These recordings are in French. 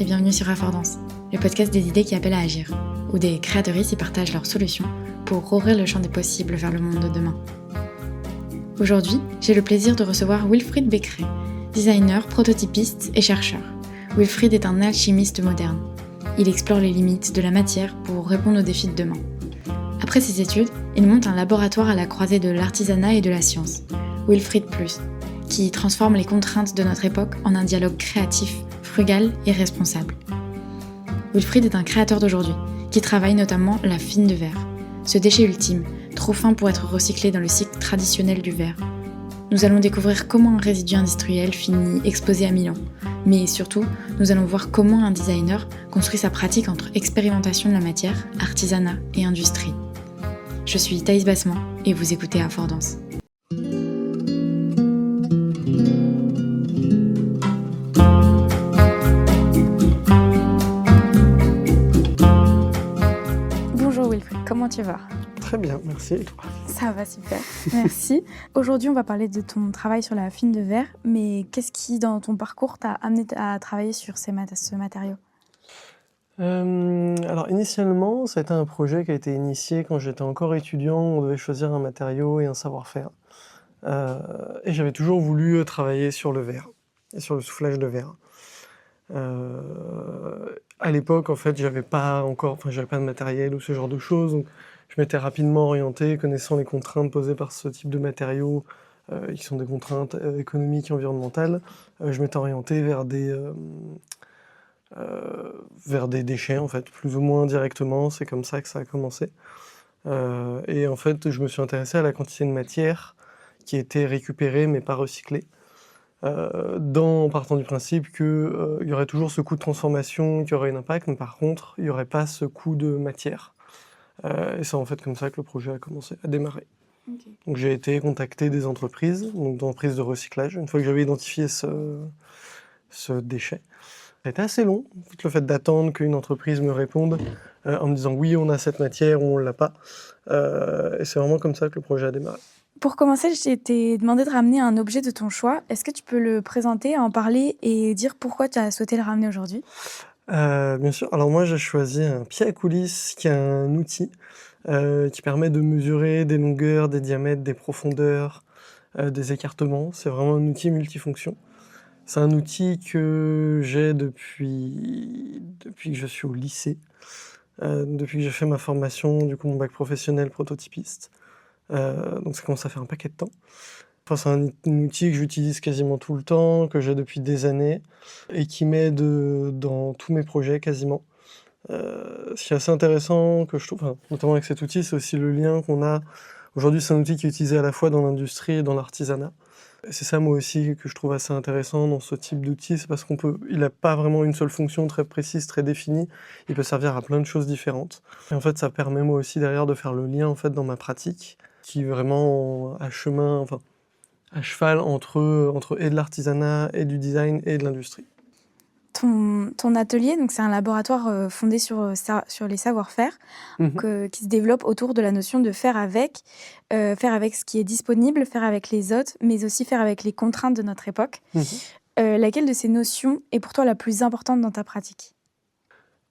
et bienvenue sur Affordance, le podcast des idées qui appellent à agir, où des créatrices y partagent leurs solutions pour ouvrir le champ des possibles vers le monde de demain. Aujourd'hui, j'ai le plaisir de recevoir Wilfried Becquerey, designer, prototypiste et chercheur. Wilfried est un alchimiste moderne. Il explore les limites de la matière pour répondre aux défis de demain. Après ses études, il monte un laboratoire à la croisée de l'artisanat et de la science, Wilfried Plus, qui transforme les contraintes de notre époque en un dialogue créatif, frugal et responsable. Wilfried est un créateur d'aujourd'hui, qui travaille notamment la fine de verre, ce déchet ultime, trop fin pour être recyclé dans le cycle traditionnel du verre. Nous allons découvrir comment un résidu industriel finit exposé à Milan, mais surtout, nous allons voir comment un designer construit sa pratique entre expérimentation de la matière, artisanat et industrie. Je suis Thaïs Bassement et vous écoutez Affordance. Bonjour Wilfried, comment tu vas ? Très bien, merci. Et toi ? Ça va super, merci. Aujourd'hui, on va parler de ton travail sur la fine de verre, mais qu'est-ce qui, dans ton parcours, t'a amené à travailler sur ce matériau ? Alors initialement, ça a été un projet qui a été initié quand j'étais encore étudiant. On devait choisir un matériau et un savoir-faire. Et j'avais toujours voulu travailler sur le verre et sur le soufflage de verre. À l'époque, en fait, j'avais pas de matériel ou ce genre de choses. Donc, je m'étais rapidement orienté, connaissant les contraintes posées par ce type de matériaux, qui sont des contraintes économiques et environnementales. Je m'étais orienté vers des déchets, en fait, plus ou moins directement. C'est comme ça que ça a commencé. Et en fait, je me suis intéressé à la quantité de matière qui était récupérée mais pas recyclée. En partant du principe qu'il y aurait toujours ce coût de transformation qui aurait un impact, mais par contre, il n'y aurait pas ce coût de matière. Et c'est en fait comme ça que le projet a commencé à démarrer. Okay. Donc j'ai été contacter des entreprises de recyclage, une fois que j'avais identifié ce déchet. Ça a été assez long, le fait d'attendre qu'une entreprise me réponde en me disant oui, on a cette matière ou on ne l'a pas. Et c'est vraiment comme ça que le projet a démarré. Pour commencer, je t'ai demandé de ramener un objet de ton choix. Est-ce que tu peux le présenter, en parler et dire pourquoi tu as souhaité le ramener aujourd'hui ? Bien sûr. Alors moi, j'ai choisi un pied à coulisses qui est un outil qui permet de mesurer des longueurs, des diamètres, des profondeurs, des écartements. C'est vraiment un outil multifonction. C'est un outil que j'ai depuis que je suis au lycée, depuis que j'ai fait ma formation, mon bac professionnel prototypiste. Donc ça commence à faire un paquet de temps. C'est un outil que j'utilise quasiment tout le temps, que j'ai depuis des années, et qui m'aide dans tous mes projets quasiment. Ce qui est assez intéressant, que je trouve, notamment avec cet outil, c'est aussi le lien qu'on a. Aujourd'hui, c'est un outil qui est utilisé à la fois dans l'industrie et dans l'artisanat. Et c'est ça, moi aussi, que je trouve assez intéressant dans ce type d'outil, c'est parce il n'a pas vraiment une seule fonction très précise, très définie. Il peut servir à plein de choses différentes. Et en fait, ça permet moi aussi derrière de faire le lien en fait dans ma pratique, qui est vraiment à cheval entre et de l'artisanat, et du design, et de l'industrie. Ton atelier, donc c'est un laboratoire fondé sur les savoir-faire, qui se développe autour de la notion de faire avec ce qui est disponible, faire avec les autres, mais aussi faire avec les contraintes de notre époque. Laquelle de ces notions est pour toi la plus importante dans ta pratique ?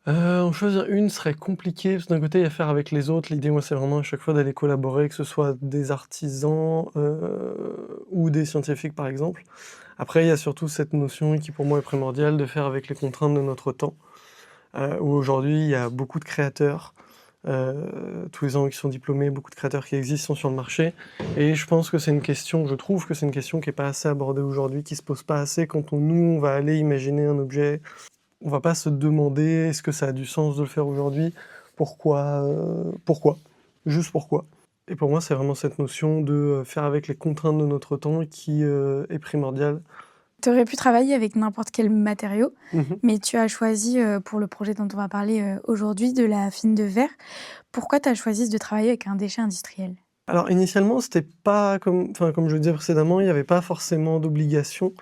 En choisir une serait compliqué, parce que d'un côté, il y a faire avec les autres. L'idée, moi, c'est vraiment à chaque fois d'aller collaborer, que ce soit des artisans ou des scientifiques, par exemple. Après, il y a surtout cette notion qui, pour moi, est primordiale, de faire avec les contraintes de notre temps, où aujourd'hui, il y a beaucoup de créateurs, tous les ans qui sont diplômés, beaucoup de créateurs qui existent, sont sur le marché. Et je trouve que c'est une question qui n'est pas assez abordée aujourd'hui, qui ne se pose pas assez quand on va aller imaginer un objet. On va pas se demander est-ce que ça a du sens de le faire aujourd'hui, pourquoi, juste pourquoi. Et pour moi, c'est vraiment cette notion de faire avec les contraintes de notre temps qui est primordiale. Tu aurais pu travailler avec n'importe quel matériau, mais tu as choisi, pour le projet dont on va parler aujourd'hui, de la fine de verre. Pourquoi tu as choisi de travailler avec un déchet industriel ? Alors initialement, c'était pas comme je le disais précédemment, il n'y avait pas forcément d'obligation.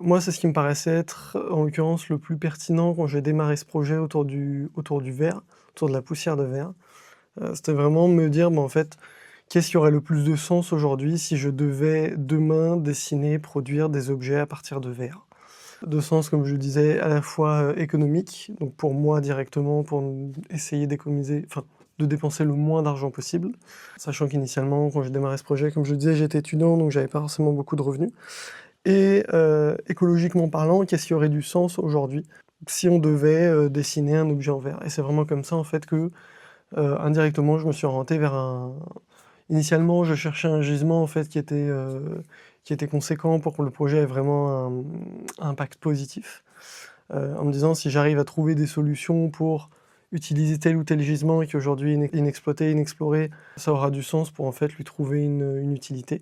Moi, c'est ce qui me paraissait être, en l'occurrence, le plus pertinent quand j'ai démarré ce projet autour du verre, autour de la poussière de verre. C'était vraiment me dire, en fait, qu'est-ce qui aurait le plus de sens aujourd'hui si je devais demain dessiner, produire des objets à partir de verre ? de sens, comme je disais, à la fois économique, donc pour moi directement, pour essayer d'économiser, enfin de dépenser le moins d'argent possible, sachant qu'initialement, quand j'ai démarré ce projet, comme je disais, j'étais étudiant, donc j'avais pas forcément beaucoup de revenus. Et écologiquement parlant, qu'est-ce qui aurait du sens aujourd'hui si on devait dessiner un objet en verre? Et c'est vraiment comme ça en fait que indirectement, je me suis orienté vers un. Initialement, je cherchais un gisement en fait qui était conséquent pour que le projet ait vraiment un impact positif. En me disant si j'arrive à trouver des solutions pour utiliser tel ou tel gisement qui est aujourd'hui inexploité, inexploré, ça aura du sens pour en fait lui trouver une utilité.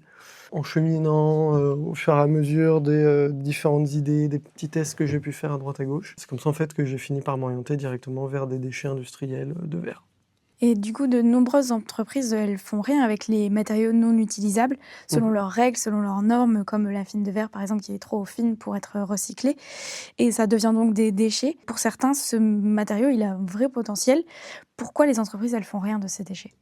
En cheminant au fur et à mesure des différentes idées, des petits tests que j'ai pu faire à droite à gauche, c'est comme ça en fait que j'ai fini par m'orienter directement vers des déchets industriels de verre. Et du coup, de nombreuses entreprises, elles font rien avec les matériaux non utilisables, selon Mmh. leurs règles, selon leurs normes, comme la fine de verre, par exemple, qui est trop fine pour être recyclée. Et ça devient donc des déchets. Pour certains, ce matériau, il a un vrai potentiel. Pourquoi les entreprises, elles font rien de ces déchets?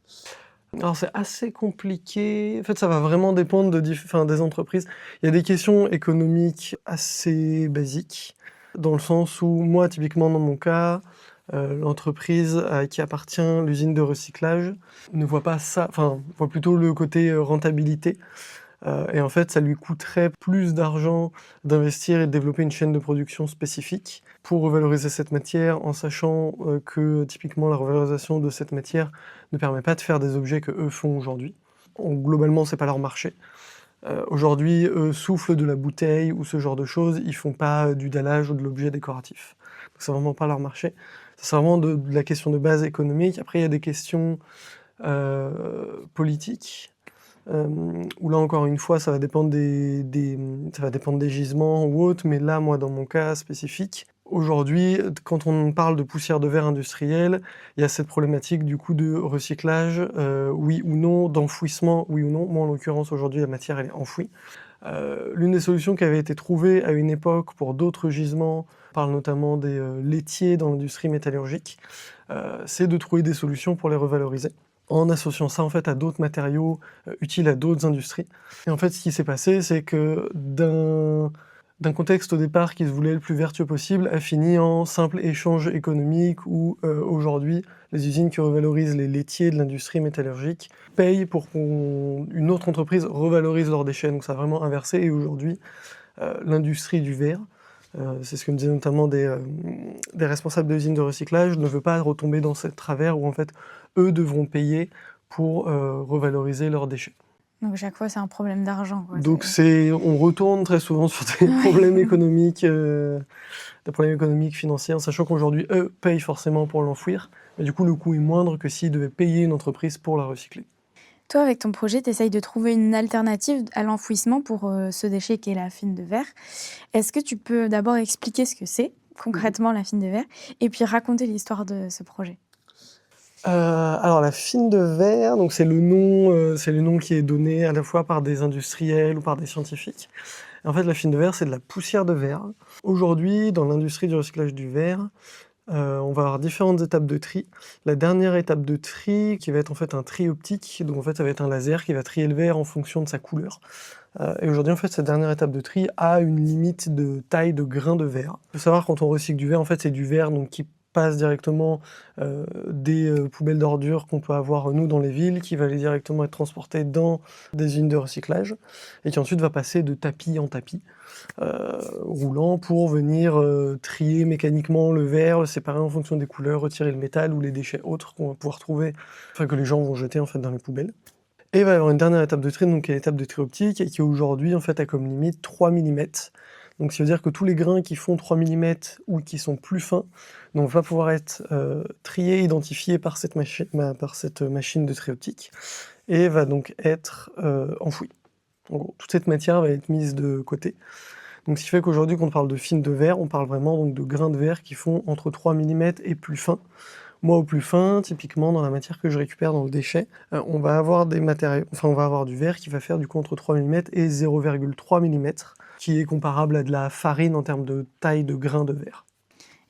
Alors c'est assez compliqué. En fait, ça va vraiment dépendre des entreprises. Il y a des questions économiques assez basiques, dans le sens où moi, typiquement dans mon cas, l'entreprise à qui appartient l'usine de recyclage ne voit pas ça, enfin, voit plutôt le côté rentabilité. Et en fait, ça lui coûterait plus d'argent d'investir et de développer une chaîne de production spécifique pour revaloriser cette matière, en sachant que typiquement la revalorisation de cette matière ne permet pas de faire des objets que eux font aujourd'hui. Globalement, c'est pas leur marché. Aujourd'hui, eux soufflent de la bouteille ou ce genre de choses, ils font pas du dallage ou de l'objet décoratif. Donc c'est vraiment pas leur marché. C'est vraiment de la question de base économique. Après, il y a des questions politiques. Où là encore une fois, ça va dépendre ça va dépendre des gisements ou autres, mais là, moi, dans mon cas spécifique, aujourd'hui, quand on parle de poussière de verre industrielle, il y a cette problématique du coup de recyclage, oui ou non, d'enfouissement, oui ou non. Moi, en l'occurrence, aujourd'hui, la matière, elle est enfouie. L'une des solutions qui avait été trouvée à une époque pour d'autres gisements, on parle notamment des laitiers dans l'industrie métallurgique, c'est de trouver des solutions pour les revaloriser, en associant ça en fait à d'autres matériaux utiles à d'autres industries. Et en fait, ce qui s'est passé, c'est que d'un contexte au départ qui se voulait le plus vertueux possible, a fini en simple échange économique où aujourd'hui, les usines qui revalorisent les laitiers de l'industrie métallurgique payent pour qu'une autre entreprise revalorise leurs déchets. Donc ça a vraiment inversé. Et aujourd'hui, l'industrie du verre, c'est ce que me disaient notamment des responsables d'usines de recyclage, ne veut pas retomber dans ce travers où en fait, eux devront payer pour revaloriser leurs déchets. Donc, à chaque fois, c'est un problème d'argent, quoi. Donc on retourne très souvent sur des problèmes économiques, financiers, en sachant qu'aujourd'hui, eux payent forcément pour l'enfouir, mais du coup, le coût est moindre que s'ils devaient payer une entreprise pour la recycler. Toi, avec ton projet, tu essayes de trouver une alternative à l'enfouissement pour ce déchet qui est la fine de verre. Est-ce que tu peux d'abord expliquer ce que c'est concrètement la fine de verre et puis raconter l'histoire de ce projet? Alors la fine de verre, donc c'est le nom qui est donné à la fois par des industriels ou par des scientifiques. Et en fait, la fine de verre, c'est de la poussière de verre. Aujourd'hui, dans l'industrie du recyclage du verre, on va avoir différentes étapes de tri. La dernière étape de tri, qui va être en fait un tri optique, donc en fait ça va être un laser qui va trier le verre en fonction de sa couleur. Et aujourd'hui, en fait, cette dernière étape de tri a une limite de taille de grain de verre. Il faut savoir, quand on recycle du verre, en fait, c'est du verre donc, qui passe directement des poubelles d'ordures qu'on peut avoir nous dans les villes, qui va aller directement être transporté dans des usines de recyclage, et qui ensuite va passer de tapis en tapis roulant pour venir trier mécaniquement le verre, le séparer en fonction des couleurs, retirer le métal ou les déchets autres qu'on va pouvoir trouver, enfin que les gens vont jeter en fait dans les poubelles. Et il va y avoir une dernière étape de tri, donc qui est l'étape de tri optique, et qui aujourd'hui en fait a comme limite 3 mm. Donc ça veut dire que tous les grains qui font 3 mm ou qui sont plus fins ne vont pas pouvoir être triés, identifiés par cette machine de tri optique, et va donc être enfouie. En gros, toute cette matière va être mise de côté. Donc ce qui fait qu'aujourd'hui, quand on parle de fine de verre, on parle vraiment donc, de grains de verre qui font entre 3 mm et plus fins. Moi, au plus fin, typiquement, dans la matière que je récupère dans le déchet, on va avoir on va avoir du verre qui va faire du coup entre 3 mm et 0,3 mm, qui est comparable à de la farine en termes de taille de grain de verre.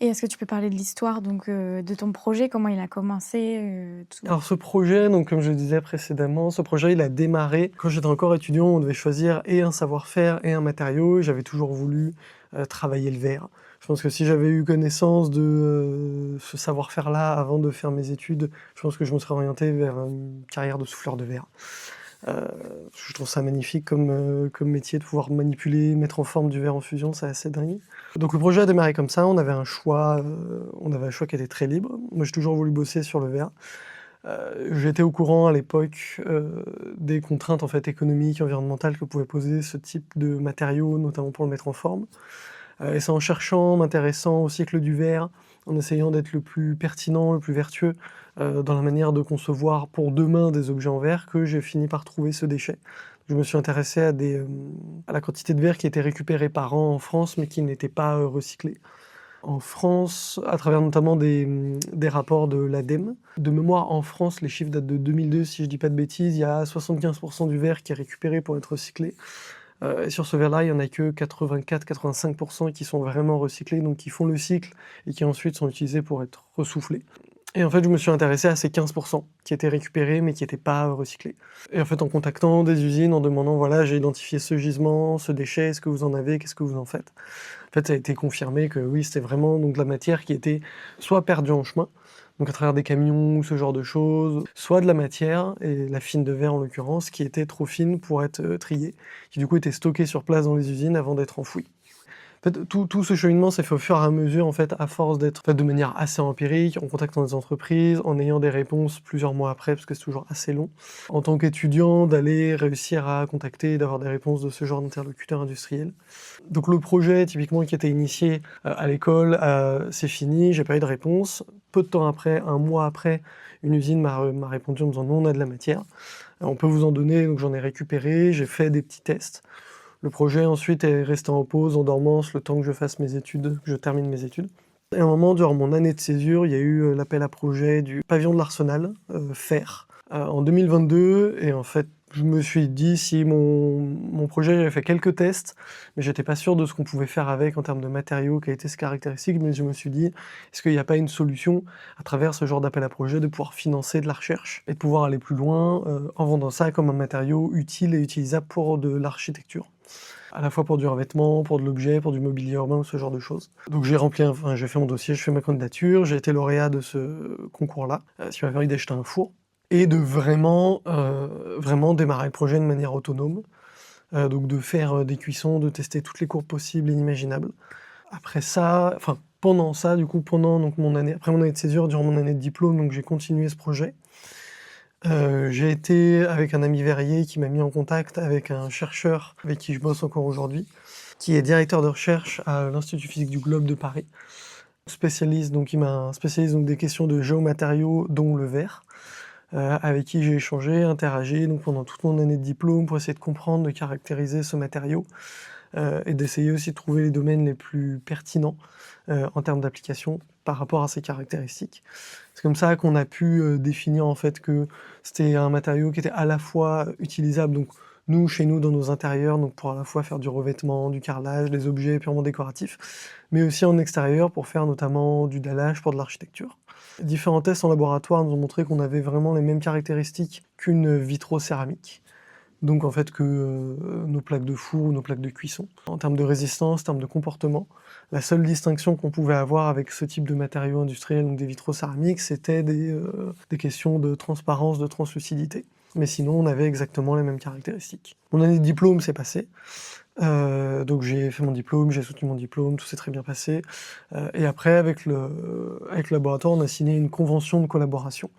Et est-ce que tu peux parler de l'histoire donc de ton projet, comment il a commencé, tout? Alors ce projet, donc comme je le disais précédemment, ce projet il a démarré quand j'étais encore étudiant, on devait choisir et un savoir-faire et un matériau et j'avais toujours voulu, travailler le verre. Je pense que si j'avais eu connaissance de, ce savoir-faire-là avant de faire mes études, je pense que je me serais orienté vers une carrière de souffleur de verre. Je trouve ça magnifique comme métier de pouvoir manipuler, mettre en forme du verre en fusion, c'est assez dingue. Donc le projet a démarré comme ça, on avait un choix qui était très libre. Moi j'ai toujours voulu bosser sur le verre. J'étais au courant à l'époque, des contraintes en fait économiques, environnementales que pouvait poser ce type de matériaux, notamment pour le mettre en forme. Et c'est en cherchant, m'intéressant au cycle du verre, en essayant d'être le plus pertinent, le plus vertueux, dans la manière de concevoir pour demain des objets en verre, que j'ai fini par trouver ce déchet. Je me suis intéressé à la quantité de verre qui était récupérée par an en France, mais qui n'était pas, recyclé. En France, à travers notamment des rapports de l'ADEME. De mémoire, en France, les chiffres datent de 2002, si je dis pas de bêtises, il y a 75% du verre qui est récupéré pour être recyclé. Et sur ce verre-là, il y en a que 84-85% qui sont vraiment recyclés, donc qui font le cycle et qui ensuite sont utilisés pour être ressoufflés. Et en fait, je me suis intéressé à ces 15% qui étaient récupérés mais qui n'étaient pas recyclés. Et en fait, en contactant des usines, en demandant, voilà, j'ai identifié ce gisement, ce déchet, est-ce que vous en avez, qu'est-ce que vous en faites? En fait, ça a été confirmé que oui, c'était vraiment donc de la matière qui était soit perdue en chemin, donc à travers des camions ou ce genre de choses, soit de la matière, et la fine de verre en l'occurrence, qui était trop fine pour être triée, qui du coup était stockée sur place dans les usines avant d'être enfouie. En fait, tout ce cheminement s'est fait au fur et à mesure, en fait, à force d'être fait de manière assez empirique, en contactant des entreprises, en ayant des réponses plusieurs mois après, parce que c'est toujours assez long. En tant qu'étudiant, d'aller réussir à contacter, d'avoir des réponses de ce genre d'interlocuteurs industriels. Donc le projet, typiquement, qui était initié à l'école, c'est fini, j'ai pas eu de réponse. Peu de temps après, un mois après, une usine m'a répondu en me disant non, on a de la matière. On peut vous en donner, donc j'en ai récupéré, j'ai fait des petits tests. Le projet ensuite est resté en pause, en dormance, le temps que je fasse mes études, que je termine mes études. Et à un moment, durant mon année de césure, il y a eu l'appel à projet du pavillon de l'Arsenal, fer, en 2022. Et en fait, je me suis dit, si mon projet, j'avais fait quelques tests, mais j'étais pas sûr de ce qu'on pouvait faire avec en termes de matériaux, quelles étaient ses caractéristiques, mais je me suis dit, est-ce qu'il n'y a pas une solution, à travers ce genre d'appel à projet, de pouvoir financer de la recherche et de pouvoir aller plus loin en vendant ça comme un matériau utile et utilisable pour de l'architecture, à la fois pour du revêtement, pour de l'objet, pour du mobilier urbain ou ce genre de choses. Donc j'ai fait mon dossier, j'ai fait ma candidature, j'ai été lauréat de ce concours-là, ce qui m'a permis d'acheter un four et de vraiment démarrer le projet de manière autonome. Donc de faire des cuissons, de tester toutes les courbes possibles et inimaginables. Après ça, enfin pendant ça, du coup, après mon année de césure, durant mon année de diplôme, donc j'ai continué ce projet. J'ai été avec un ami verrier qui m'a mis en contact avec un chercheur avec qui je bosse encore aujourd'hui, qui est directeur de recherche à l'Institut physique du globe de Paris. Spécialiste donc des questions de géomatériaux, dont le verre, avec qui j'ai échangé, interagi donc pendant toute mon année de diplôme pour essayer de comprendre, de caractériser ce matériau, et d'essayer aussi de trouver les domaines les plus pertinents, en termes d'application par rapport à ses caractéristiques. C'est comme ça qu'on a pu, définir en fait que c'était un matériau qui était à la fois utilisable, donc nous, chez nous, dans nos intérieurs, donc pour à la fois faire du revêtement, du carrelage, des objets purement décoratifs, mais aussi en extérieur pour faire notamment du dallage pour de l'architecture. Différents tests en laboratoire nous ont montré qu'on avait vraiment les mêmes caractéristiques qu'une vitrocéramique. Donc en fait que nos plaques de four ou nos plaques de cuisson. En termes de résistance, en termes de comportement, la seule distinction qu'on pouvait avoir avec ce type de matériaux industriels, donc des vitraux céramiques, c'était des questions de transparence, de translucidité. Mais sinon, on avait exactement les mêmes caractéristiques. Mon année de diplôme s'est passée. Donc j'ai fait mon diplôme, j'ai soutenu mon diplôme, tout s'est très bien passé. Et après, avec le laboratoire, on a signé une convention de collaboration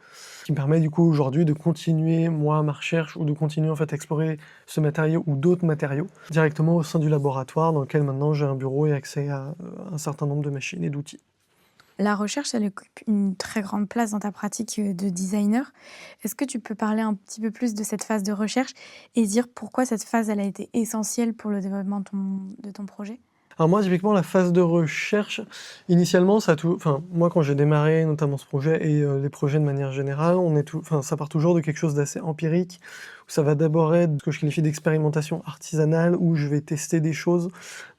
qui me permet du coup aujourd'hui de continuer, moi, ma recherche, ou de continuer en fait à explorer ce matériau ou d'autres matériaux directement au sein du laboratoire dans lequel maintenant j'ai un bureau et accès à un certain nombre de machines et d'outils. La recherche, elle occupe une très grande place dans ta pratique, de designer. Est-ce que tu peux parler un petit peu plus de cette phase de recherche et dire pourquoi cette phase, elle a été essentielle pour le développement de ton projet? Alors moi, typiquement, la phase de recherche, initialement, enfin, moi, quand j'ai démarré notamment ce projet et les projets de manière générale, enfin, ça part toujours de quelque chose d'assez empirique, où ça va d'abord être ce que je qualifie d'expérimentation artisanale, où je vais tester des choses,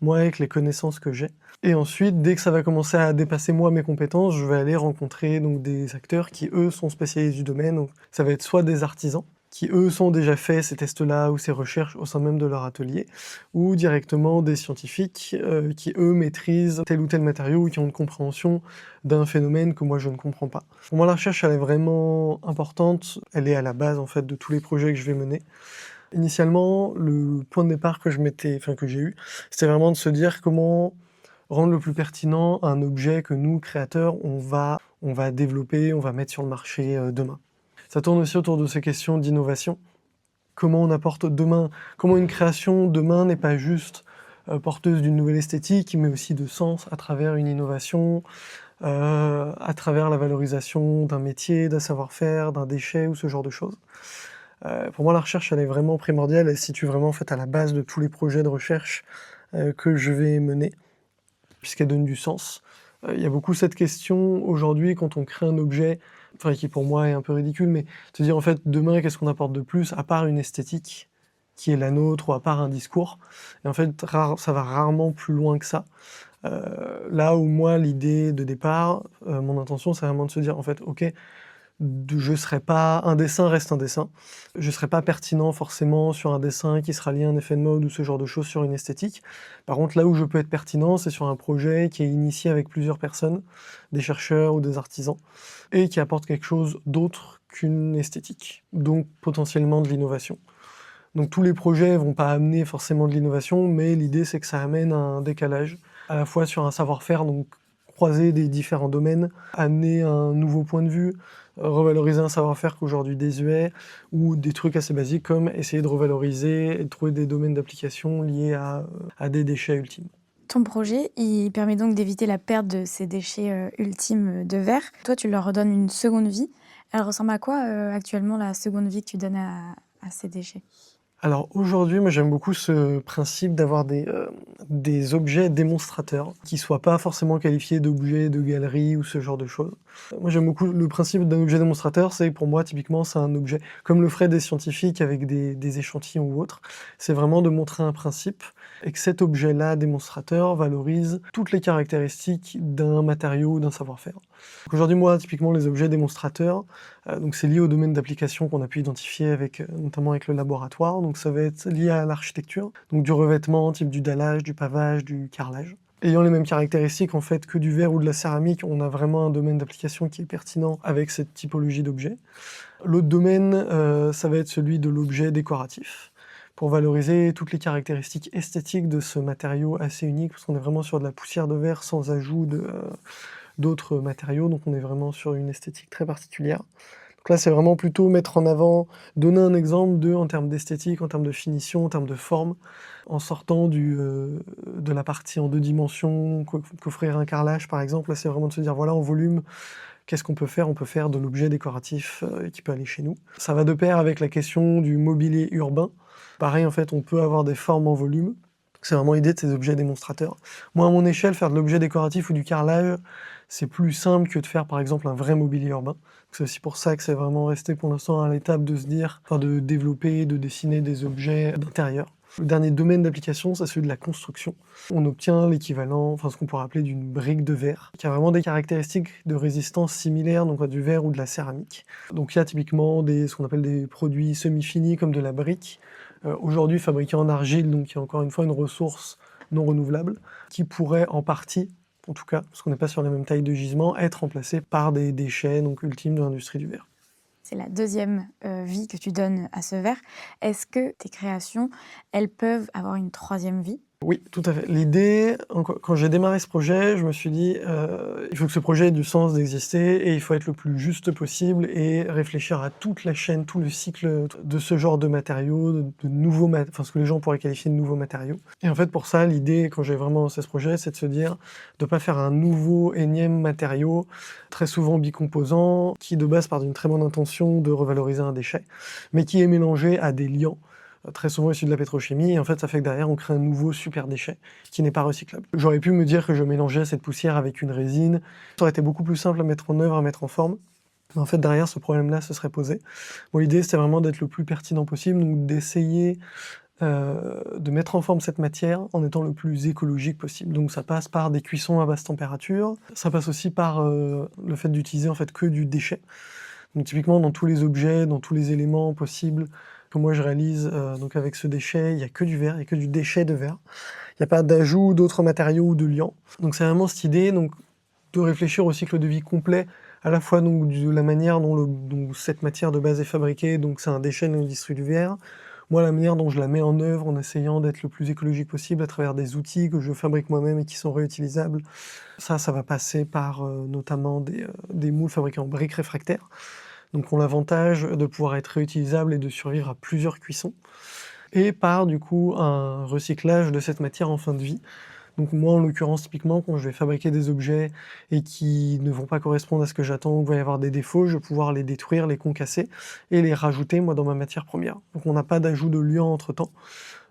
moi, avec les connaissances que j'ai. Et ensuite, dès que ça va commencer à dépasser moi mes compétences, je vais aller rencontrer donc des acteurs qui, eux, sont spécialistes du domaine. Donc, ça va être soit des artisans, qui eux sont déjà fait ces tests-là ou ces recherches au sein même de leur atelier, ou directement des scientifiques qui eux maîtrisent tel ou tel matériau ou qui ont une compréhension d'un phénomène que moi je ne comprends pas. Pour moi la recherche elle est vraiment importante, elle est à la base en fait de tous les projets que je vais mener. Initialement, le point de départ que j'ai eu, c'était vraiment de se dire comment rendre le plus pertinent un objet que nous, créateurs, on va développer, on va mettre sur le marché demain. Ça tourne aussi autour de ces questions d'innovation. Comment on apporte demain, comment une création demain n'est pas juste porteuse d'une nouvelle esthétique, mais aussi de sens à travers une innovation, à travers la valorisation d'un métier, d'un savoir-faire, d'un déchet ou ce genre de choses. Pour moi, la recherche, elle est vraiment primordiale, elle se situe vraiment en fait, à la base de tous les projets de recherche que je vais mener, puisqu'elle donne du sens. Il y a beaucoup cette question aujourd'hui quand on crée un objet, enfin qui pour moi est un peu ridicule, mais se dire en fait demain qu'est-ce qu'on apporte de plus à part une esthétique qui est la nôtre ou à part un discours. Et en fait ça va rarement plus loin que ça. Là où moi l'idée de départ, mon intention c'est vraiment de se dire en fait ok, un dessin reste un dessin. Je serai pas pertinent forcément sur un dessin qui sera lié à un effet de mode ou ce genre de choses sur une esthétique. Par contre, là où je peux être pertinent, c'est sur un projet qui est initié avec plusieurs personnes, des chercheurs ou des artisans, et qui apporte quelque chose d'autre qu'une esthétique, donc potentiellement de l'innovation. Donc tous les projets vont pas amener forcément de l'innovation, mais l'idée c'est que ça amène un décalage, à la fois sur un savoir-faire, donc croiser des différents domaines, amener un nouveau point de vue, revaloriser un savoir-faire qu'aujourd'hui désuet, ou des trucs assez basiques comme essayer de revaloriser et de trouver des domaines d'application liés à des déchets ultimes. Ton projet, il permet donc d'éviter la perte de ces déchets ultimes de verre. Toi, tu leur redonnes une seconde vie. Elle ressemble à quoi actuellement la seconde vie que tu donnes à ces déchets? Alors aujourd'hui, moi j'aime beaucoup ce principe d'avoir des objets démonstrateurs qui soient pas forcément qualifiés d'objets de galerie ou ce genre de choses. Moi j'aime beaucoup le principe d'un objet démonstrateur, c'est pour moi typiquement c'est un objet comme le feraient des scientifiques avec des échantillons ou autres. C'est vraiment de montrer un principe et que cet objet-là démonstrateur valorise toutes les caractéristiques d'un matériau ou d'un savoir-faire. Donc aujourd'hui moi typiquement les objets démonstrateurs, donc c'est lié au domaine d'application qu'on a pu identifier avec, notamment avec le laboratoire. Donc ça va être lié à l'architecture, donc du revêtement, type du dallage, du pavage, du carrelage. Ayant les mêmes caractéristiques en fait que du verre ou de la céramique, on a vraiment un domaine d'application qui est pertinent avec cette typologie d'objet. L'autre domaine, ça va être celui de l'objet décoratif, pour valoriser toutes les caractéristiques esthétiques de ce matériau assez unique, parce qu'on est vraiment sur de la poussière de verre sans ajout d'autres matériaux, donc on est vraiment sur une esthétique très particulière. Donc là, c'est vraiment plutôt mettre en avant, donner un exemple en termes d'esthétique, en termes de finition, en termes de forme, en sortant de la partie en 2 dimensions qu'offrir un carrelage par exemple. Là, c'est vraiment de se dire, voilà, en volume, qu'est-ce qu'on peut faire? On peut faire de l'objet décoratif qui peut aller chez nous. Ça va de pair avec la question du mobilier urbain. Pareil, en fait, on peut avoir des formes en volume. C'est vraiment l'idée de ces objets démonstrateurs. Moi, à mon échelle, faire de l'objet décoratif ou du carrelage, c'est plus simple que de faire, par exemple, un vrai mobilier urbain. C'est aussi pour ça que c'est vraiment resté pour l'instant à l'étape de se dire, enfin de développer, de dessiner des objets d'intérieur. Le dernier domaine d'application, c'est celui de la construction. On obtient l'équivalent, enfin ce qu'on pourrait appeler d'une brique de verre, qui a vraiment des caractéristiques de résistance similaires, donc à du verre ou de la céramique. Donc il y a typiquement ce qu'on appelle des produits semi-finis comme de la brique, aujourd'hui fabriqués en argile, donc qui est encore une fois une ressource non renouvelable, qui pourrait en partie, en tout cas, parce qu'on n'est pas sur la même taille de gisement, être remplacé par des déchets donc ultimes de l'industrie du verre. C'est la deuxième vie que tu donnes à ce verre. Est-ce que tes créations, elles peuvent avoir une troisième vie? Oui, tout à fait. L'idée, quand j'ai démarré ce projet, je me suis dit, il faut que ce projet ait du sens d'exister et il faut être le plus juste possible et réfléchir à toute la chaîne, tout le cycle de ce genre de matériaux, de nouveaux enfin ce que les gens pourraient qualifier de nouveaux matériaux. Et en fait, pour ça, l'idée, quand j'ai vraiment lancé ce projet, c'est de se dire de pas faire un nouveau énième matériau, très souvent bicomposant, qui de base part d'une très bonne intention de revaloriser un déchet, mais qui est mélangé à des liants très souvent issus de la pétrochimie et en fait, ça fait que derrière, on crée un nouveau super déchet qui n'est pas recyclable. J'aurais pu me dire que je mélangeais cette poussière avec une résine. Ça aurait été beaucoup plus simple à mettre en œuvre, à mettre en forme. Mais en fait, derrière, ce problème-là se serait posé. Bon, l'idée, c'était vraiment d'être le plus pertinent possible, donc d'essayer de mettre en forme cette matière en étant le plus écologique possible. Donc ça passe par des cuissons à basse température, ça passe aussi par le fait d'utiliser en fait que du déchet. Donc typiquement dans tous les objets, dans tous les éléments possibles que moi je réalise donc avec ce déchet, il n'y a que du verre, il n'y a que du déchet de verre. Il n'y a pas d'ajout d'autres matériaux ou de liants. Donc c'est vraiment cette idée donc, de réfléchir au cycle de vie complet, à la fois donc, de la manière dont cette matière de base est fabriquée, donc c'est un déchet de l'industrie du verre. Moi, la manière dont je la mets en œuvre en essayant d'être le plus écologique possible à travers des outils que je fabrique moi-même et qui sont réutilisables, ça va passer par notamment des moules fabriqués en briques réfractaires. Donc ont l'avantage de pouvoir être réutilisables et de survivre à plusieurs cuissons. Et par du coup un recyclage de cette matière en fin de vie. Donc moi, en l'occurrence, typiquement, quand je vais fabriquer des objets et qui ne vont pas correspondre à ce que j'attends ou il va y avoir des défauts, je vais pouvoir les détruire, les concasser et les rajouter, moi, dans ma matière première. Donc on n'a pas d'ajout de liant entre-temps.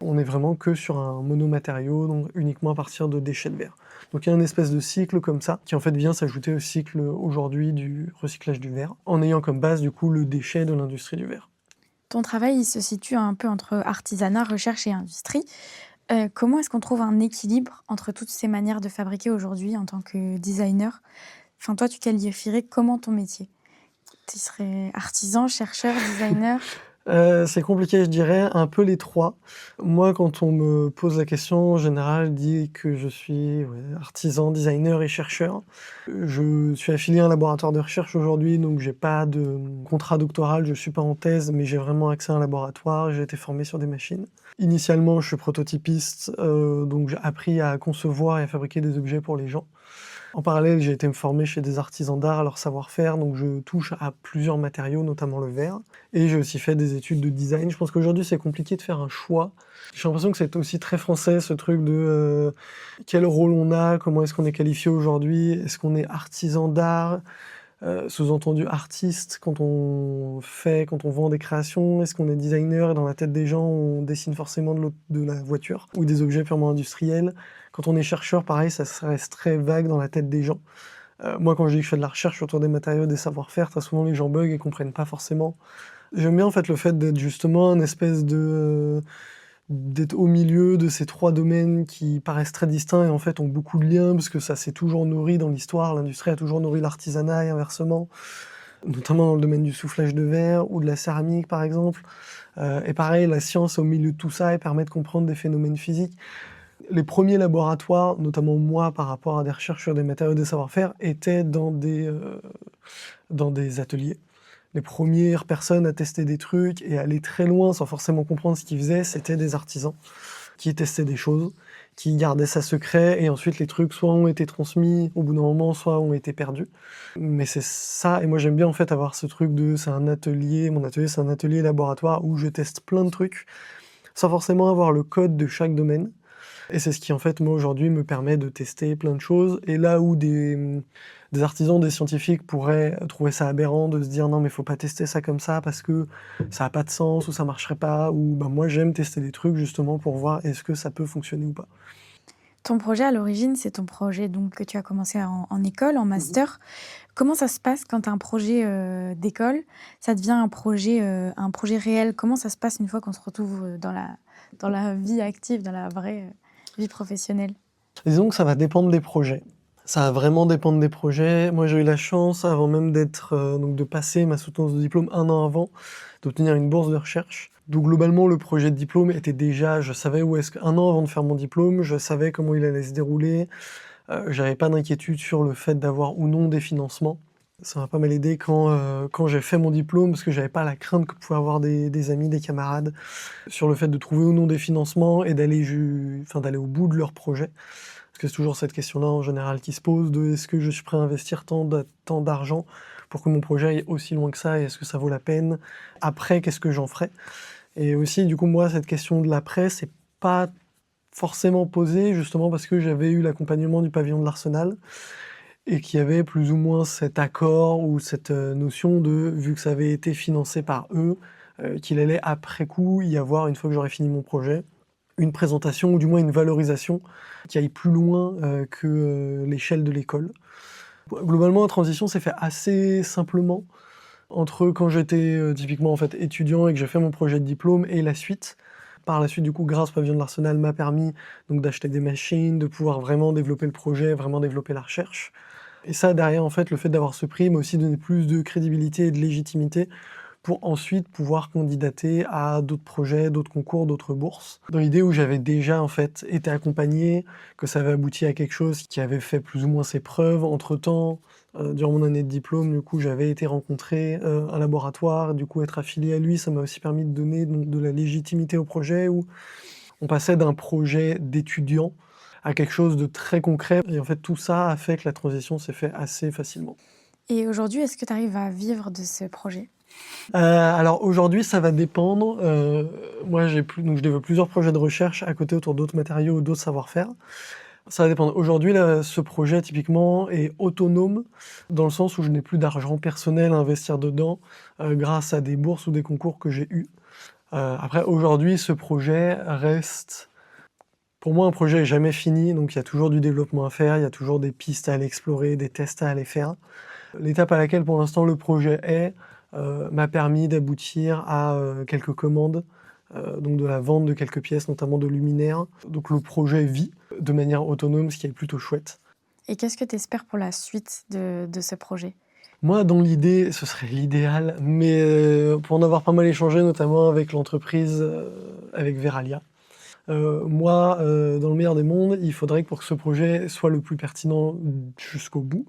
On est vraiment que sur un monomatériau, donc uniquement à partir de déchets de verre. Donc il y a une espèce de cycle comme ça, qui en fait vient s'ajouter au cycle aujourd'hui du recyclage du verre, en ayant comme base, du coup, le déchet de l'industrie du verre. Ton travail, il se situe un peu entre artisanat, recherche et industrie. Comment est-ce qu'on trouve un équilibre entre toutes ces manières de fabriquer aujourd'hui en tant que designer? Enfin, toi, tu qualifierais comment ton métier? Tu serais artisan, chercheur, designer? C'est compliqué, je dirais, un peu les 3. Moi, quand on me pose la question, en général, je dis que je suis, ouais, artisan, designer et chercheur. Je suis affilié à un laboratoire de recherche aujourd'hui, donc j'ai pas de contrat doctoral, je suis pas en thèse, mais j'ai vraiment accès à un laboratoire, j'ai été formé sur des machines. Initialement, je suis prototypiste, donc j'ai appris à concevoir et à fabriquer des objets pour les gens. En parallèle, j'ai été me former chez des artisans d'art à leur savoir-faire, donc je touche à plusieurs matériaux, notamment le verre. Et j'ai aussi fait des études de design. Je pense qu'aujourd'hui, c'est compliqué de faire un choix. J'ai l'impression que c'est aussi très français, ce truc de quel rôle on a, comment est-ce qu'on est qualifié aujourd'hui, est-ce qu'on est artisan d'art, sous-entendu artiste quand on vend des créations, est-ce qu'on est designer et dans la tête des gens, on dessine forcément de la voiture ou des objets purement industriels. Quand on est chercheur, pareil, ça reste très vague dans la tête des gens. Moi, quand je dis que je fais de la recherche autour des matériaux, des savoir-faire, très souvent les gens bug et comprennent pas forcément. J'aime bien en fait le fait d'être justement un espèce d'être au milieu de ces 3 domaines qui paraissent très distincts et en fait ont beaucoup de liens parce que ça s'est toujours nourri dans l'histoire. L'industrie a toujours nourri l'artisanat et inversement, notamment dans le domaine du soufflage de verre ou de la céramique par exemple. Et pareil, la science est au milieu de tout ça et permet de comprendre des phénomènes physiques. Les premiers laboratoires, notamment moi par rapport à des recherches sur des matériaux, des savoir-faire, étaient dans des ateliers. Les premières personnes à tester des trucs et à aller très loin sans forcément comprendre ce qu'ils faisaient, c'était des artisans qui testaient des choses, qui gardaient ça secret et ensuite les trucs soit ont été transmis au bout d'un moment, soit ont été perdus. Mais c'est ça, et moi j'aime bien en fait avoir ce truc de c'est un atelier, mon atelier c'est un atelier laboratoire où je teste plein de trucs sans forcément avoir le code de chaque domaine. Et c'est ce qui en fait moi aujourd'hui me permet de tester plein de choses. Et là où des artisans, des scientifiques pourraient trouver ça aberrant de se dire non mais faut pas tester ça comme ça parce que ça a pas de sens ou ça marcherait pas, ou ben moi j'aime tester des trucs justement pour voir est-ce que ça peut fonctionner ou pas. Ton projet à l'origine, c'est ton projet donc que tu as commencé en école, en master. Comment ça se passe quand tu as un projet, d'école, ça devient un projet réel? Comment ça se passe une fois qu'on se retrouve, dans la vie active, dans la vraie, vie professionnelle? Disons que ça va dépendre des projets. Ça va vraiment dépendre des projets. Moi, j'ai eu la chance, avant même donc de passer ma soutenance de diplôme 1 an avant, d'obtenir une bourse de recherche. Donc globalement, le projet de diplôme était déjà, je savais où est-ce qu'1 an avant de faire mon diplôme, je savais comment il allait se dérouler. J'avais pas d'inquiétude sur le fait d'avoir ou non des financements. Ça m'a pas mal aidé quand j'ai fait mon diplôme, parce que j'avais pas la crainte que pouvaient avoir des amis, des camarades, sur le fait de trouver ou non des financements et d'aller au bout de leur projet. Parce que c'est toujours cette question-là en général qui se pose de est-ce que je suis prêt à investir tant d'argent pour que mon projet aille aussi loin que ça et est-ce que ça vaut la peine? Après, qu'est-ce que j'en ferai? Et aussi, du coup, moi, cette question de l'après, c'est pas forcément posée, justement parce que j'avais eu l'accompagnement du pavillon de l'Arsenal et qu'il y avait plus ou moins cet accord ou cette notion de, vu que ça avait été financé par eux, qu'il allait après coup y avoir, une fois que j'aurais fini mon projet, une présentation ou du moins une valorisation qui aille plus loin, que, l'échelle de l'école. Globalement, la transition s'est fait assez simplement entre quand j'étais, typiquement en fait étudiant et que j'ai fait mon projet de diplôme et la suite. Par la suite, du coup, grâce au pavillon de l'Arsenal m'a permis donc d'acheter des machines, de pouvoir vraiment développer le projet, vraiment développer la recherche. Et ça, derrière, en fait, le fait d'avoir ce prix m'a aussi donné plus de crédibilité et de légitimité pour ensuite pouvoir candidater à d'autres projets, d'autres concours, d'autres bourses. Dans l'idée où j'avais déjà, en fait, été accompagné, que ça avait abouti à quelque chose qui avait fait plus ou moins ses preuves. Entre-temps, durant mon année de diplôme, du coup, j'avais été rencontrer, un laboratoire. Du coup, être affilié à lui, ça m'a aussi permis de donner donc de la légitimité au projet où on passait d'un projet d'étudiant à quelque chose de très concret et en fait, tout ça a fait que la transition s'est fait assez facilement. Et aujourd'hui, est-ce que tu arrives à vivre de ce projet? Alors aujourd'hui, ça va dépendre, moi donc je développe plusieurs projets de recherche à côté autour d'autres matériaux ou d'autres savoir-faire. Ça va dépendre. Aujourd'hui, là, ce projet typiquement est autonome dans le sens où je n'ai plus d'argent personnel à investir dedans, grâce à des bourses ou des concours que j'ai eus. Après aujourd'hui, ce projet reste pour moi un projet est jamais fini, donc il y a toujours du développement à faire, il y a toujours des pistes à aller explorer, des tests à aller faire. L'étape à laquelle pour l'instant le projet est, m'a permis d'aboutir à, quelques commandes, donc de la vente de quelques pièces, notamment de luminaires. Donc le projet vit de manière autonome, ce qui est plutôt chouette. Et qu'est-ce que tu espères pour la suite de ce projet? Moi, dans l'idée, ce serait l'idéal, mais pour en avoir pas mal échangé, notamment avec l'entreprise, avec Veralia. Moi, dans le meilleur des mondes, il faudrait que pour que ce projet soit le plus pertinent jusqu'au bout.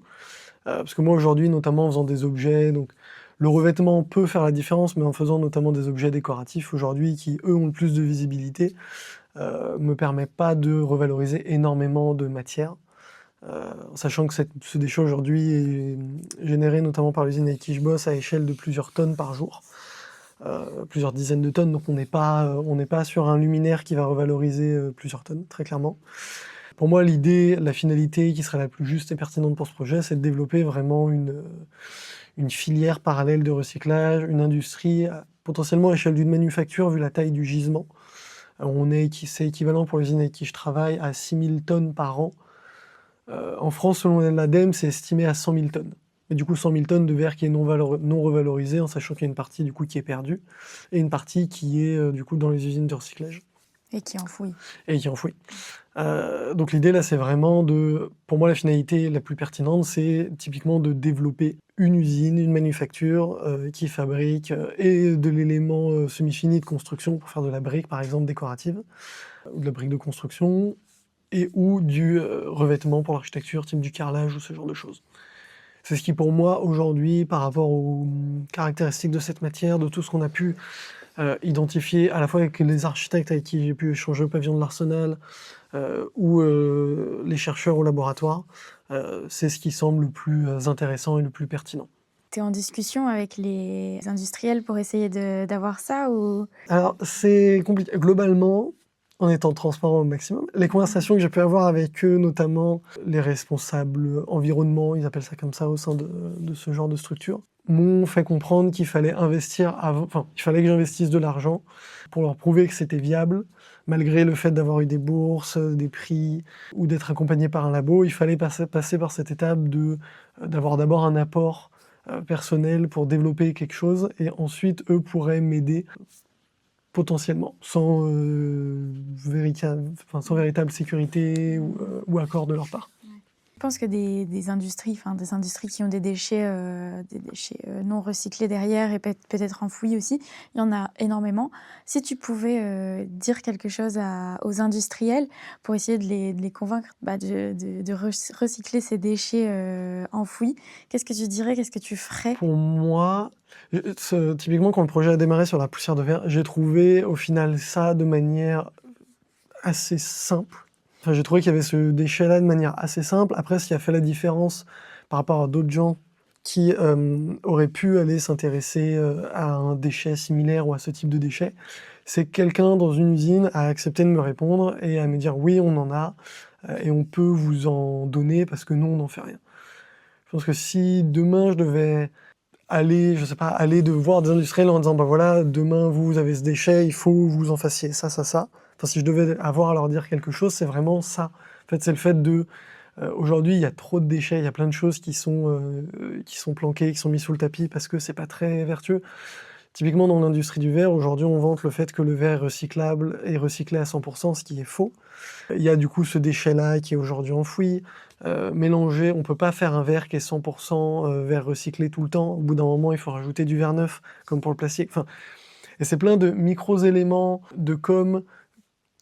Parce que moi aujourd'hui, notamment en faisant des objets, donc le revêtement peut faire la différence, mais en faisant notamment des objets décoratifs aujourd'hui qui, eux, ont le plus de visibilité, me permet pas de revaloriser énormément de matière. Sachant que ce déchet aujourd'hui est généré notamment par l'usine avec qui je bosse à échelle de plusieurs tonnes par jour, plusieurs dizaines de tonnes, donc on n'est pas sur un luminaire qui va revaloriser, plusieurs tonnes, très clairement. Pour moi, l'idée, la finalité qui serait la plus juste et pertinente pour ce projet, c'est de développer vraiment une filière parallèle de recyclage, une industrie, potentiellement à l'échelle d'une manufacture vu la taille du gisement. C'est équivalent pour l'usine avec qui je travaille à 6000 tonnes par an. En France, selon l'ADEME, c'est estimé à 100 000 tonnes. Et du coup, 100 000 tonnes de verre qui est non revalorisé, en sachant qu'il y a une partie du coup qui est perdue et une partie qui est du coup dans les usines de recyclage. Et qui est enfoui. Et qui est enfouie. Donc l'idée là, c'est vraiment pour moi la finalité la plus pertinente, c'est typiquement de développer une usine, une manufacture qui fabrique et de l'élément semi-fini de construction pour faire de la brique par exemple décorative, ou de la brique de construction, et ou du revêtement pour l'architecture, type du carrelage ou ce genre de choses. C'est ce qui pour moi aujourd'hui, par rapport aux caractéristiques de cette matière, de tout ce qu'on a pu identifier à la fois avec les architectes avec qui j'ai pu échanger au pavillon de l'Arsenal, ou les chercheurs au laboratoire, c'est ce qui semble le plus intéressant et le plus pertinent. Tu es en discussion avec les industriels pour essayer d'avoir ça ou... Alors c'est compliqué. Globalement, en étant transparent au maximum, les conversations que j'ai pu avoir avec eux, notamment les responsables environnement, ils appellent ça comme ça au sein de ce genre de structure, m'ont fait comprendre qu'il fallait il fallait que j'investisse de l'argent pour leur prouver que c'était viable, malgré le fait d'avoir eu des bourses, des prix, ou d'être accompagné par un labo. Il fallait passer par cette étape d'avoir d'abord un apport personnel pour développer quelque chose, et ensuite eux pourraient m'aider potentiellement, sans véritable sécurité ou accord de leur part. Je pense que des industries qui ont des déchets non recyclés derrière et peut-être enfouis aussi, il y en a énormément. Si tu pouvais dire quelque chose aux industriels pour essayer de les convaincre de recycler ces déchets enfouis, qu'est-ce que tu dirais, qu'est-ce que tu ferais? Pour moi, typiquement quand le projet a démarré sur la poussière de verre, j'ai trouvé au final ça de manière assez simple. Enfin, j'ai trouvé qu'il y avait ce déchet-là de manière assez simple. Après, ce qui a fait la différence par rapport à d'autres gens qui auraient pu aller s'intéresser à un déchet similaire ou à ce type de déchet, c'est que quelqu'un dans une usine a accepté de me répondre et à me dire oui, on en a et on peut vous en donner parce que nous, on n'en fait rien. Je pense que si demain je devais aller, je sais pas, aller de voir des industriels en disant: «Bah, voilà, demain, vous avez ce déchet, il faut que vous en fassiez ça, ça, ça». Enfin, si je devais avoir à leur dire quelque chose, c'est vraiment ça. En fait, c'est le fait de, aujourd'hui, il y a trop de déchets, il y a plein de choses qui sont planquées, qui sont mises sous le tapis parce que c'est pas très vertueux. Typiquement, dans l'industrie du verre, aujourd'hui, on vante le fait que le verre est recyclable et recyclé à 100%, ce qui est faux. Il y a du coup ce déchet-là qui est aujourd'hui enfoui, mélangé. On peut pas faire un verre qui est 100% verre recyclé tout le temps. Au bout d'un moment, il faut rajouter du verre neuf, comme pour le plastique. Enfin, et c'est plein de micros éléments de com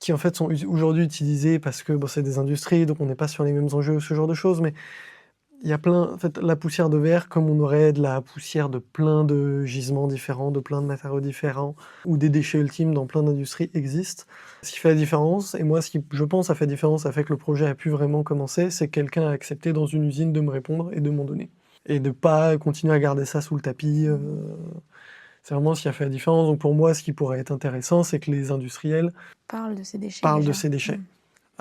qui en fait sont aujourd'hui utilisés parce que bon, c'est des industries, donc on n'est pas sur les mêmes enjeux, ce genre de choses, mais il y a plein, en fait, la poussière de verre, comme on aurait de la poussière de plein de gisements différents, de plein de matériaux différents, ou des déchets ultimes dans plein d'industries existent. Ce qui fait la différence, et moi, ce qui, je pense, a fait la différence, a fait que le projet a pu vraiment commencer, c'est que quelqu'un a accepté dans une usine de me répondre et de m'en donner. Et de pas continuer à garder ça sous le tapis. C'est vraiment ce qui a fait la différence. Donc pour moi, ce qui pourrait être intéressant, c'est que les industriels Parle de ces déchets parlent de déjà. ces déchets.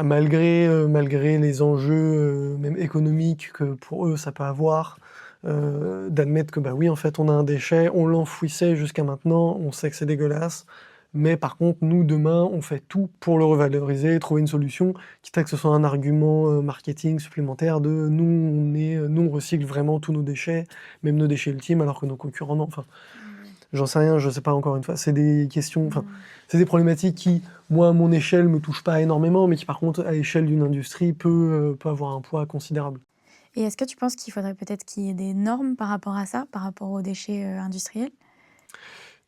Malgré les enjeux même économiques que pour eux ça peut avoir, d'admettre que bah oui en fait on a un déchet, on l'enfouissait jusqu'à maintenant, on sait que c'est dégueulasse, mais par contre nous demain on fait tout pour le revaloriser, trouver une solution, quitte à que ce soit un argument marketing supplémentaire de nous on recycle vraiment tous nos déchets, même nos déchets ultimes alors que nos concurrents non. Enfin, j'en sais rien, je sais pas encore une fois, c'est des questions, enfin, c'est des problématiques qui, moi, à mon échelle, me touchent pas énormément, mais qui, par contre, à l'échelle d'une industrie, peut avoir un poids considérable. Et est-ce que tu penses qu'il faudrait peut-être qu'il y ait des normes par rapport à ça, par rapport aux déchets industriels?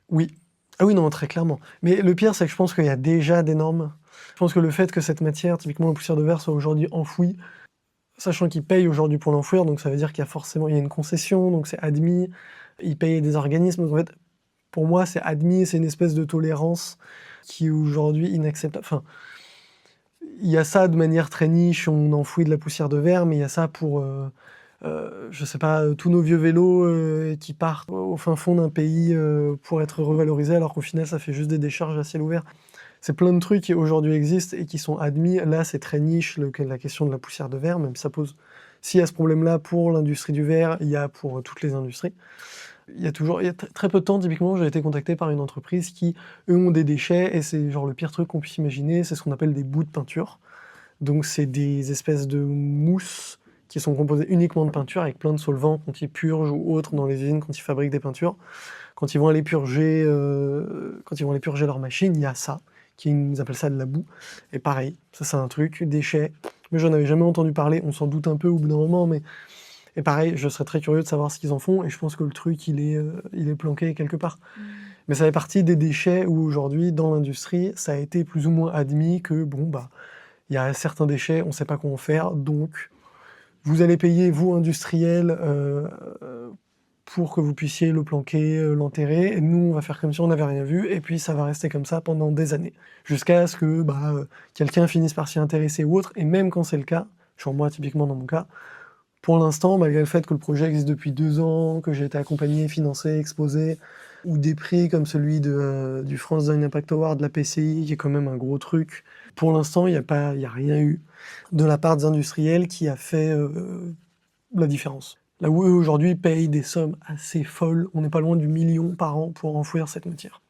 Oui. Ah oui, non, très clairement. Mais le pire, c'est que je pense qu'il y a déjà des normes. Je pense que le fait que cette matière, typiquement la poussière de verre, soit aujourd'hui enfouie, sachant qu'ils payent aujourd'hui pour l'enfouir, donc ça veut dire qu'il y a forcément il y a une concession, donc c'est admis, ils payent des organismes, donc en fait, pour moi, c'est admis, c'est une espèce de tolérance qui est aujourd'hui inacceptable. Enfin, il y a ça de manière très niche, on enfouit de la poussière de verre, mais il y a ça pour, je sais pas, tous nos vieux vélos qui partent au fin fond d'un pays pour être revalorisés, alors qu'au final, ça fait juste des décharges à ciel ouvert. C'est plein de trucs qui aujourd'hui existent et qui sont admis. Là, c'est très niche, la question de la poussière de verre, même ça pose... S'il y a ce problème-là pour l'industrie du verre, il y a pour toutes les industries. Il y a très peu de temps, typiquement, j'ai été contacté par une entreprise qui, eux, ont des déchets, et c'est genre le pire truc qu'on puisse imaginer, c'est ce qu'on appelle des bouts de peinture. Donc c'est des espèces de mousses qui sont composées uniquement de peinture, avec plein de solvants quand ils purgent ou autres dans les usines, quand ils fabriquent des peintures. Quand ils vont aller purger leur machine, il y a ça, ils appellent ça de la boue. Et pareil, ça c'est un truc, déchets, mais j'en avais jamais entendu parler, on s'en doute un peu au bout d'un moment, mais... Et pareil, je serais très curieux de savoir ce qu'ils en font, et je pense que le truc, il est planqué quelque part. Mais ça fait partie des déchets où aujourd'hui, dans l'industrie, ça a été plus ou moins admis que, bon, bah, il y a certains déchets, on ne sait pas quoi en faire, donc vous allez payer, vous, industriels, pour que vous puissiez le planquer, l'enterrer, et nous, on va faire comme si on n'avait rien vu, et puis ça va rester comme ça pendant des années, jusqu'à ce que quelqu'un finisse par s'y intéresser ou autre, et même quand c'est le cas, genre moi, typiquement dans mon cas, pour l'instant, malgré le fait que le projet existe depuis 2 ans, que j'ai été accompagné, financé, exposé, ou des prix comme celui du France Design Impact Award de la PCI, qui est quand même un gros truc, pour l'instant, il n'y a rien eu de la part des industriels qui a fait la différence. Là où eux, aujourd'hui, payent des sommes assez folles, on n'est pas loin du million par an pour enfouir cette matière.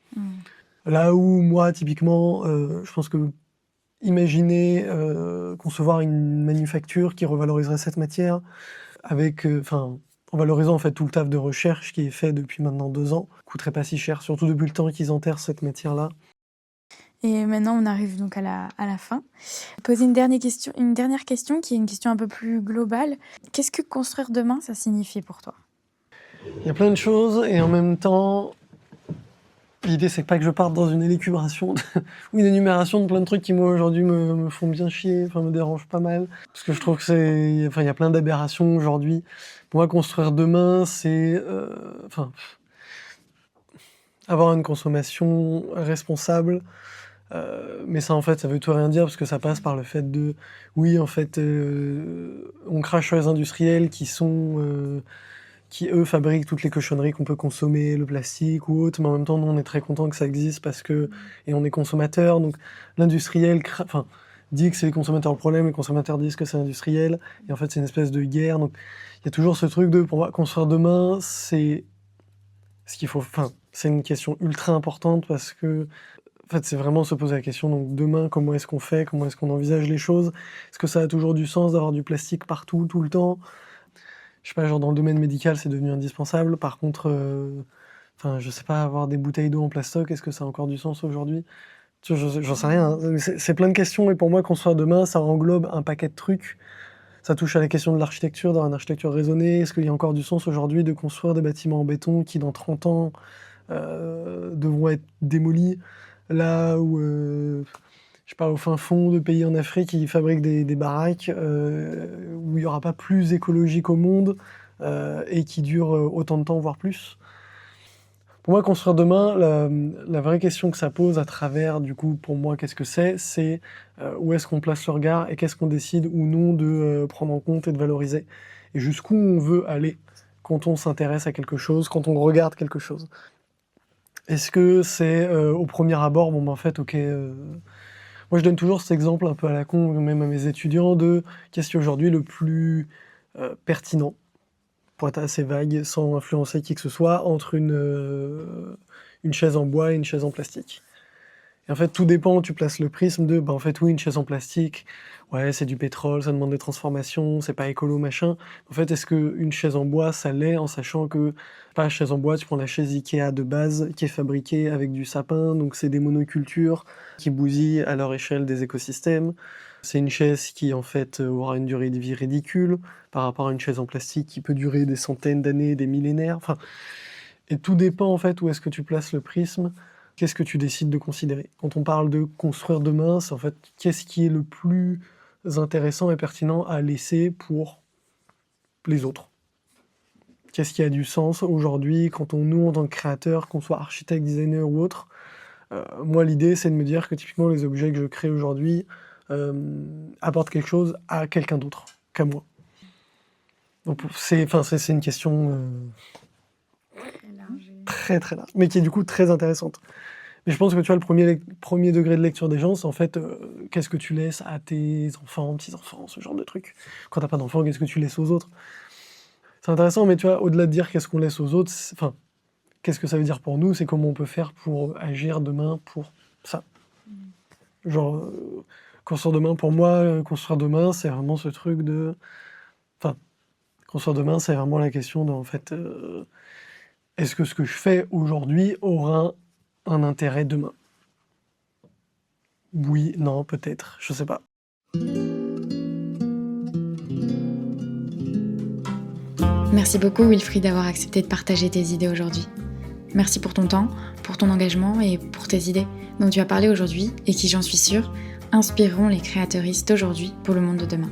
Là où, moi, typiquement, je pense que imaginer concevoir une manufacture qui revaloriserait cette matière avec, en valorisant en fait tout le taf de recherche qui est fait depuis maintenant 2 ans, coûterait pas si cher, surtout depuis le temps qu'ils enterrent cette matière-là. Et maintenant, on arrive donc à la fin. Poser une dernière question qui est une question un peu plus globale. Qu'est-ce que construire demain, ça signifie pour toi? Il y a plein de choses, et en même temps, l'idée c'est pas que je parte dans une élucubration ou une énumération de plein de trucs qui moi aujourd'hui me font bien chier, enfin me dérangent pas mal, parce que je trouve que il y a plein d'aberrations aujourd'hui. Pour moi, construire demain, c'est avoir une consommation responsable. Mais ça, en fait, ça veut tout rien dire, parce que ça passe par le fait de... Oui, en fait, on crache sur les industriels qui, eux, fabriquent toutes les cochonneries qu'on peut consommer, le plastique ou autre, mais en même temps, nous, on est très contents que ça existe, parce que... Et on est consommateurs, donc l'industriel dit que c'est les consommateurs le problème, les consommateurs disent que c'est l'industriel, et en fait, c'est une espèce de guerre. Donc, il y a toujours ce truc de... Pour moi, construire demain, c'est c'est une question ultra importante parce que, en fait, c'est vraiment se poser la question, donc demain, comment est-ce qu'on fait? Comment est-ce qu'on envisage les choses? Est-ce que ça a toujours du sens d'avoir du plastique partout, tout le temps? Je sais pas, genre dans le domaine médical, c'est devenu indispensable. Par contre, je sais pas, avoir des bouteilles d'eau en plastoc, est-ce que ça a encore du sens aujourd'hui? Tu vois, j'en sais rien, hein. C'est plein de questions et pour moi, construire demain, ça englobe un paquet de trucs. Ça touche à la question de l'architecture, d'avoir une architecture raisonnée. Est-ce qu'il y a encore du sens aujourd'hui de construire des bâtiments en béton qui, dans 30 ans, devront être démolis? Là où, je sais pas, au fin fond de pays en Afrique, ils fabriquent des baraques, où il y aura pas plus écologique au monde, et qui durent, autant de temps, voire plus. Pour moi, construire demain, la vraie question que ça pose à travers, du coup, pour moi, qu'est-ce que c'est, où est-ce qu'on place le regard et qu'est-ce qu'on décide ou non de, prendre en compte et de valoriser? Et jusqu'où on veut aller quand on s'intéresse à quelque chose, quand on regarde quelque chose. Est-ce que c'est, au premier abord, bon, ben, en fait, OK, moi, je donne toujours cet exemple un peu à la con, même à mes étudiants, de qu'est-ce qui est aujourd'hui le plus, pertinent, pour être assez vague, sans influencer qui que ce soit, entre une chaise en bois et une chaise en plastique. Et en fait, tout dépend, tu places le prisme de, en fait, oui, une chaise en plastique, ouais, c'est du pétrole, ça demande des transformations, c'est pas écolo, machin. En fait, est-ce qu'une chaise en bois, ça l'est, en sachant que, pas chaise en bois, tu prends la chaise Ikea de base, qui est fabriquée avec du sapin, donc c'est des monocultures qui bousillent à leur échelle des écosystèmes. C'est une chaise qui, en fait, aura une durée de vie ridicule, par rapport à une chaise en plastique qui peut durer des centaines d'années, des millénaires, enfin... Et tout dépend, en fait, où est-ce que tu places le prisme, qu'est-ce que tu décides de considérer. Quand on parle de construire demain, c'est en fait, qu'est-ce qui est le plus intéressant et pertinent à laisser pour les autres? Qu'est-ce qui a du sens aujourd'hui quand nous, en tant que créateurs, qu'on soit architecte, designer ou autre, moi, l'idée, c'est de me dire que typiquement, les objets que je crée aujourd'hui apportent quelque chose à quelqu'un d'autre qu'à moi. Donc, c'est une question très très large, mais qui est du coup très intéressante. Mais je pense que tu vois, le premier degré de lecture des gens, c'est en fait, qu'est-ce que tu laisses à tes enfants, petits-enfants, ce genre de trucs. Quand t'as pas d'enfants, qu'est-ce que tu laisses aux autres? C'est intéressant, mais tu vois, au-delà de dire qu'est-ce qu'on laisse aux autres, qu'est-ce que ça veut dire pour nous, c'est comment on peut faire pour agir demain pour ça. Genre, construire demain, pour moi, construire demain, c'est vraiment ce truc de... construire demain, c'est vraiment la question de, en fait, est-ce que ce que je fais aujourd'hui aura un intérêt demain? Oui, non, peut-être, je sais pas. Merci beaucoup Wilfried d'avoir accepté de partager tes idées aujourd'hui. Merci pour ton temps, pour ton engagement et pour tes idées dont tu as parlé aujourd'hui et qui, j'en suis sûre, inspireront les créateuristes d'aujourd'hui pour le monde de demain.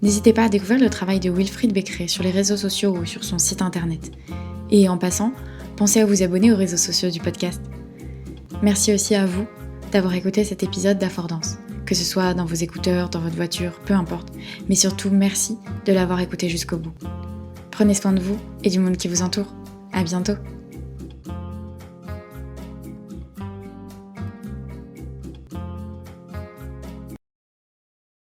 N'hésitez pas à découvrir le travail de Wilfried Becquerey sur les réseaux sociaux ou sur son site internet. Et en passant, pensez à vous abonner aux réseaux sociaux du podcast. Merci aussi à vous d'avoir écouté cet épisode d'Affordance, que ce soit dans vos écouteurs, dans votre voiture, peu importe, mais surtout merci de l'avoir écouté jusqu'au bout. Prenez soin de vous et du monde qui vous entoure. À bientôt.